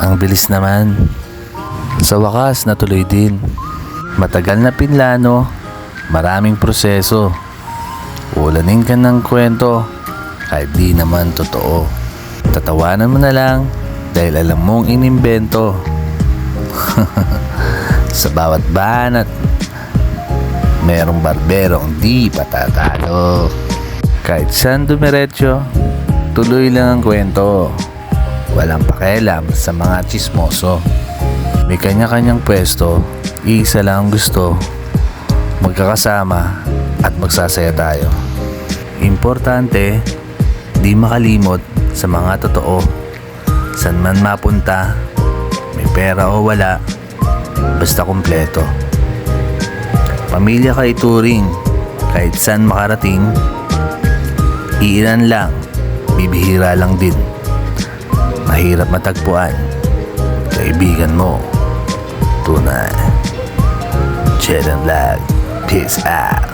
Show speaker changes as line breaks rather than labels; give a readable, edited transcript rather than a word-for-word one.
Ang bilis naman. Sa wakas, natuloy din. Matagal na pinlano, maraming proseso. Ulanin ka ng kwento, kahit di naman totoo. Tatawanan mo na lang, dahil alam mong inimbento. Sa bawat banat, merong barberong di patatalo. Kahit saan dumiretso, tuloy lang ang kwento. Walang pakialam sa mga tsismoso. May kanya-kanyang pwesto, isa lang ang gusto, magkakasama at magsasaya tayo. Importante, di makalimot sa mga totoo. San man mapunta, may pera o wala, basta kumpleto. Pamilya ka ituring, kahit saan makarating. Iilan lang, bibihira lang din. Mahirap matagpuan, kaibigan mo tunay. Chet and Lag, peace out.